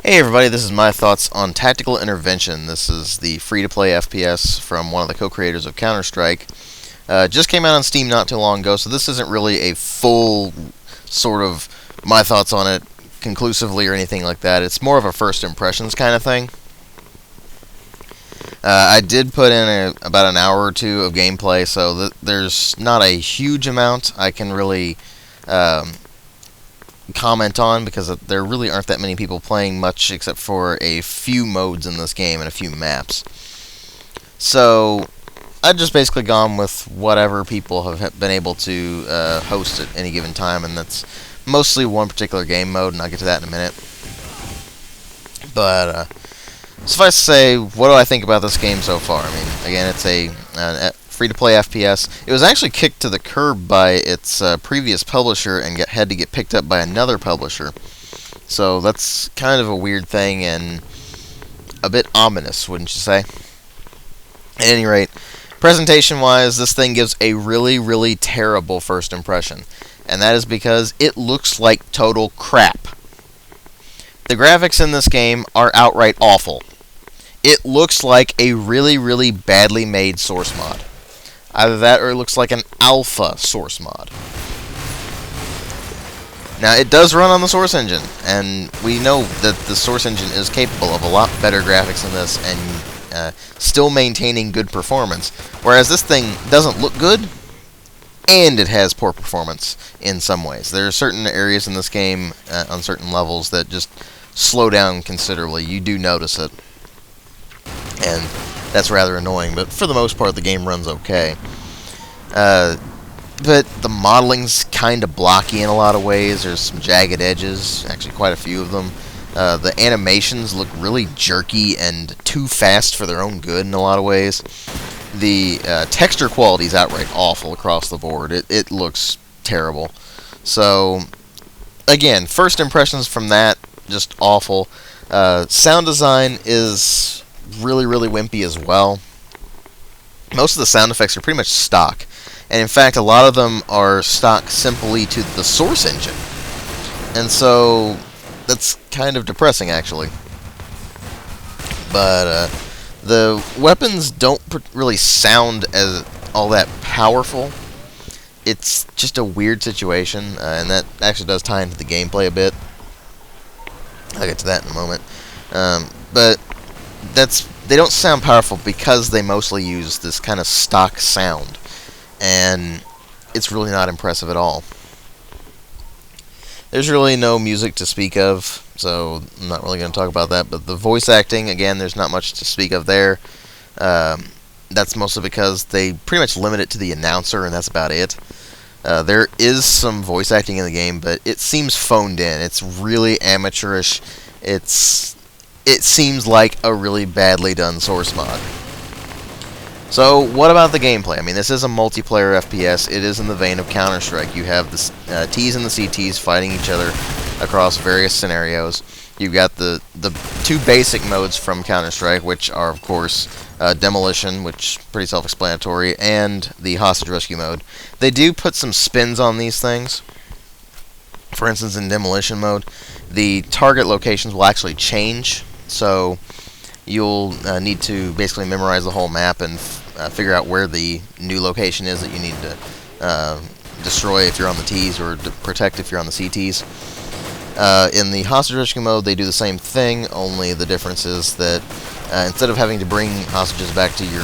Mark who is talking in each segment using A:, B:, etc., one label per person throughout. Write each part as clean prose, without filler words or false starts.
A: Hey everybody, this is my thoughts on Tactical Intervention. This is the free-to-play FPS from one of the co-creators of Counter-Strike. Just came out on Steam not too long ago, so this isn't really a full sort of my thoughts on it conclusively or anything like that. It's more of a first impressions kind of thing. I did put in about an hour or two of gameplay, so there's not a huge amount I can really comment on, because there really aren't that many people playing much except for a few modes in this game and a few maps. So I've just basically gone with whatever people have been able to host at any given time, and that's mostly one particular game mode, and I'll get to that in a minute. But suffice to say, what do I think about this game so far? I mean, again, it's a free-to-play FPS. It was actually kicked to the curb by its previous publisher and had to get picked up by another publisher. So that's kind of a weird thing and a bit ominous, wouldn't you say? At any rate, presentation-wise, this thing gives a really, really terrible first impression. And that is because it looks like total crap. The graphics in this game are outright awful. It looks like a really, really badly made source mod. Either that or it looks like an alpha source mod. Now, it does run on the source engine, and we know that the source engine is capable of a lot better graphics than this and still maintaining good performance, whereas this thing doesn't look good, and it has poor performance in some ways. There are certain areas in this game on certain levels that just slow down considerably. You do notice it, and that's rather annoying, but for the most part the game runs okay. But the modeling's kind of blocky in a lot of ways. There's some jagged edges, actually quite a few of them. The animations look really jerky and too fast for their own good in a lot of ways. The texture quality is outright awful across the board. It looks terrible. So, again, first impressions from that, just awful. Sound design is really, really wimpy as well. Most of the sound effects are pretty much stock, and in fact a lot of them are stock simply to the source engine, and so that's kind of depressing actually. But the weapons don't really sound as all that powerful. It's just a weird situation, and that actually does tie into the gameplay a bit. I'll get to that in a moment. But they don't sound powerful because they mostly use this kind of stock sound, and it's really not impressive at all. There's really no music to speak of, so I'm not really going to talk about that, but the voice acting, again, there's not much to speak of there. That's mostly because they pretty much limit it to the announcer, and that's about it. There is some voice acting in the game, but it seems phoned in. It's really amateurish. It seems like a really badly done source mod. So, what about the gameplay? I mean, this is a multiplayer FPS. It is in the vein of Counter-Strike. You have the Ts and the CTs fighting each other across various scenarios. You've got the two basic modes from Counter-Strike, which are, of course, Demolition, which is pretty self-explanatory, and the Hostage Rescue mode. They do put some spins on these things. For instance, in Demolition mode, the target locations will actually change. So you'll need to basically memorize the whole map and figure out where the new location is that you need to destroy if you're on the Ts, or to protect if you're on the CTs. In the Hostage Rescue mode, they do the same thing, only the difference is that instead of having to bring hostages back to your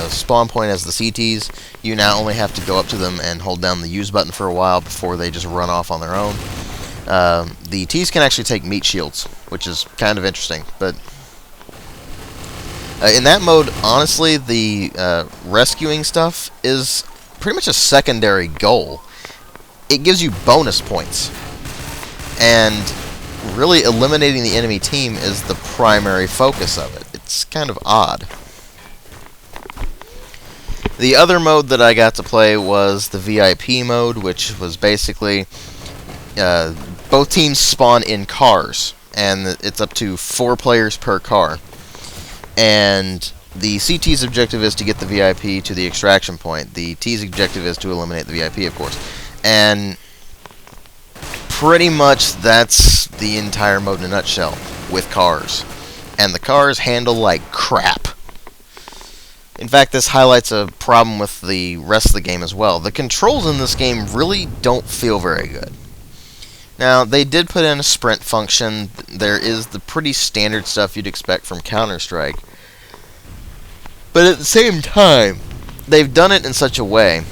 A: spawn point as the CTs, you now only have to go up to them and hold down the use button for a while before they just run off on their own. The Ts can actually take meat shields, which is kind of interesting, but in that mode, honestly, the rescuing stuff is pretty much a secondary goal. It gives you bonus points, and really eliminating the enemy team is the primary focus of it. It's kind of odd. The other mode that I got to play was the VIP mode, which was basically both teams spawn in cars, and it's up to 4 players per car. And the CT's objective is to get the VIP to the extraction point. The T's objective is to eliminate the VIP, of course. And pretty much that's the entire mode in a nutshell. with cars. And the cars handle like crap. In fact, this highlights a problem with the rest of the game as well. The controls in this game really don't feel very good. Now, they did put in a sprint function. There is the pretty standard stuff you'd expect from Counter-Strike. But at the same time, they've done it in such a way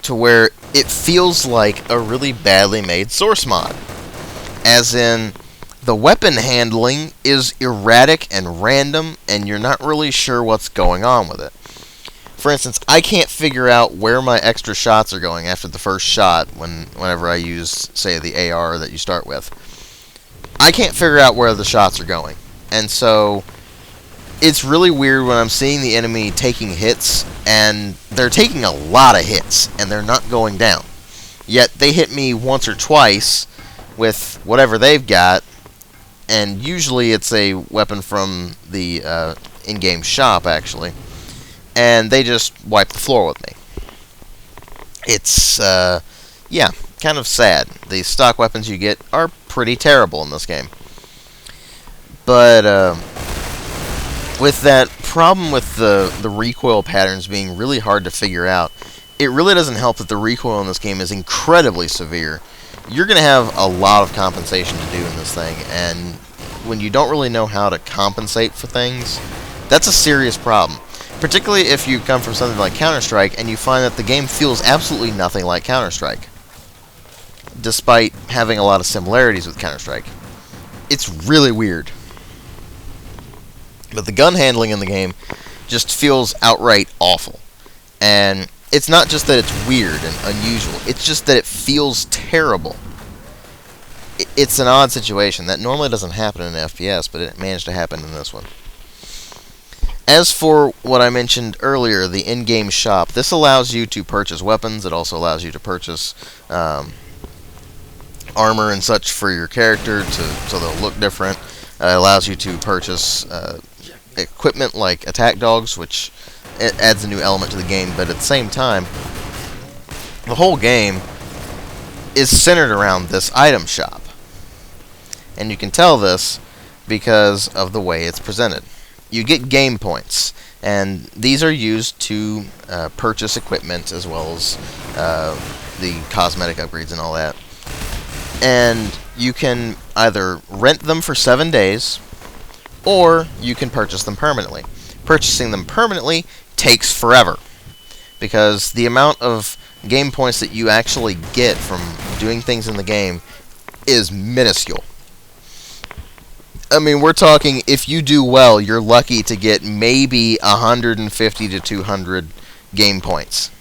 A: to where it feels like a really badly made source mod. As in, the weapon handling is erratic and random, and you're not really sure what's going on with it. For instance, I can't figure out where my extra shots are going after the first shot whenever I use, say, the AR that you start with. I can't figure out where the shots are going. And so, it's really weird when I'm seeing the enemy taking hits, and they're taking a lot of hits, and they're not going down. Yet, they hit me once or twice with whatever they've got, and usually it's a weapon from the in-game shop, actually. And they just wipe the floor with me. It's, yeah, kind of sad. The stock weapons you get are pretty terrible in this game. But, with that problem with the recoil patterns being really hard to figure out, it really doesn't help that the recoil in this game is incredibly severe. You're going to have a lot of compensation to do in this thing, and when you don't really know how to compensate for things, that's a serious problem. Particularly if you come from something like Counter-Strike and you find that the game feels absolutely nothing like Counter-Strike, despite having a lot of similarities with Counter-Strike. It's really weird. But the gun handling in the game just feels outright awful. And it's not just that it's weird and unusual, it's just that it feels terrible. It's an odd situation. That normally doesn't happen in an FPS, but it managed to happen in this one. As for what I mentioned earlier, the in-game shop, this allows you to purchase weapons. It also allows you to purchase armor and such for your character so they'll look different. It allows you to purchase equipment like attack dogs, which it adds a new element to the game, but at the same time, the whole game is centered around this item shop. And you can tell this because of the way it's presented. You get game points, and these are used to purchase equipment as well as the cosmetic upgrades and all that. And you can either rent them for 7 days, or you can purchase them permanently. Purchasing them permanently takes forever, because the amount of game points that you actually get from doing things in the game is minuscule. I mean, we're talking, if you do well, you're lucky to get maybe 150 to 200 game points.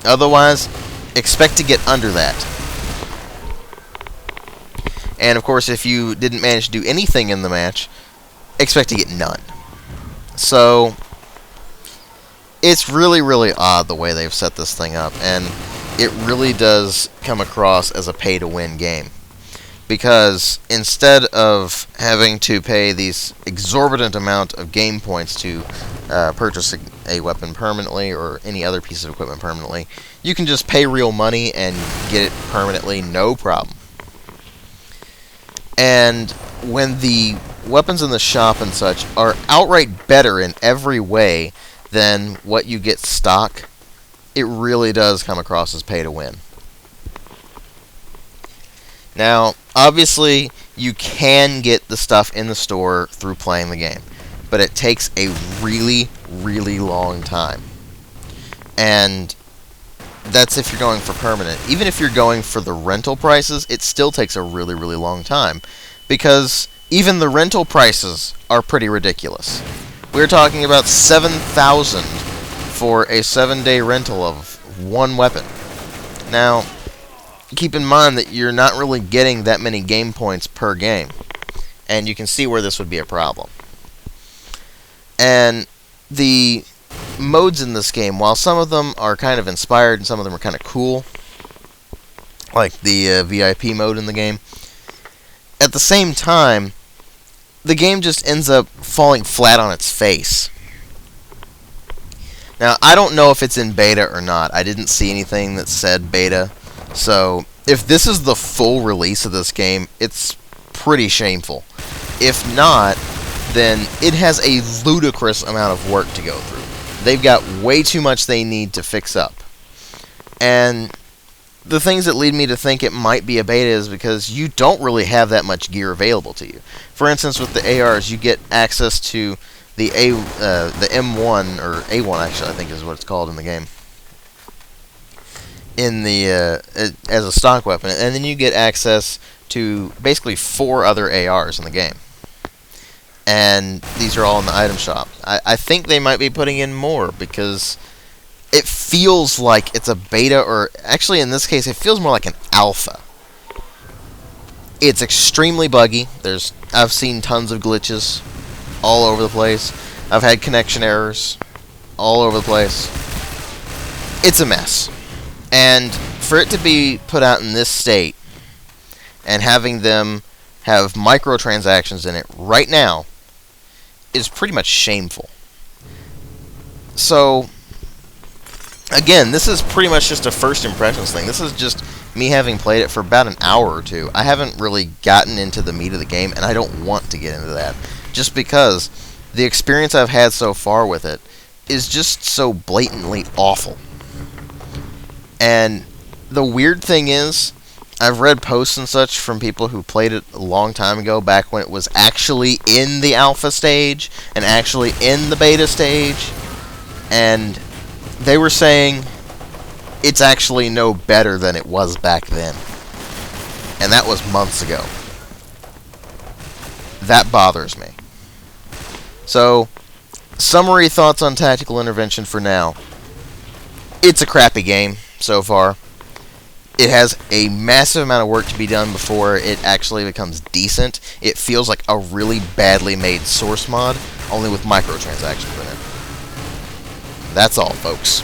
A: Otherwise, expect to get under that. And of course, if you didn't manage to do anything in the match, expect to get none. So, it's really, really odd the way they've set this thing up, and it really does come across as a pay-to-win game. Because instead of having to pay these exorbitant amount of game points to purchase a weapon permanently or any other piece of equipment permanently, you can just pay real money and get it permanently, no problem. And when the weapons in the shop and such are outright better in every way than what you get stock, it really does come across as pay to win. Now, obviously, you can get the stuff in the store through playing the game, but it takes a really, really long time. And that's if you're going for permanent. Even if you're going for the rental prices, it still takes a really, really long time, because even the rental prices are pretty ridiculous. We're talking about $7,000 for a 7-day rental of one weapon. Now, keep in mind that you're not really getting that many game points per game, and you can see where this would be a problem. And the modes in this game, while some of them are kind of inspired and some of them are kind of cool, like the VIP mode in the game, at the same time, the game just ends up falling flat on its face. Now, I don't know if it's in beta or not. I didn't see anything that said beta. So, if this is the full release of this game, it's pretty shameful. If not, then it has a ludicrous amount of work to go through. They've got way too much they need to fix up. And the things that lead me to think it might be a beta is because you don't really have that much gear available to you. For instance, with the ARs, you get access to the M1, or A1 actually, I think is what it's called in the game, in the as a stock weapon, and then you get access to basically 4 other ARs in the game. And these are all in the item shop. I think they might be putting in more because it feels like it's a beta, or actually in this case it feels more like an alpha. It's extremely buggy. I've seen tons of glitches all over the place. I've had connection errors all over the place. It's a mess. And for it to be put out in this state and having them have microtransactions in it right now is pretty much shameful. So again, this is pretty much just a first impressions thing. This is just me having played it for about an hour or two. I haven't really gotten into the meat of the game, and I don't want to get into that, just because the experience I've had so far with it is just so blatantly awful. And the weird thing is, I've read posts and such from people who played it a long time ago, back when it was actually in the alpha stage and actually in the beta stage, and they were saying it's actually no better than it was back then. And that was months ago. That bothers me. So, summary thoughts on Tactical Intervention for now. It's a crappy game so far. It has a massive amount of work to be done before it actually becomes decent. It feels like a really badly made source mod, only with microtransactions in it. That's all, folks.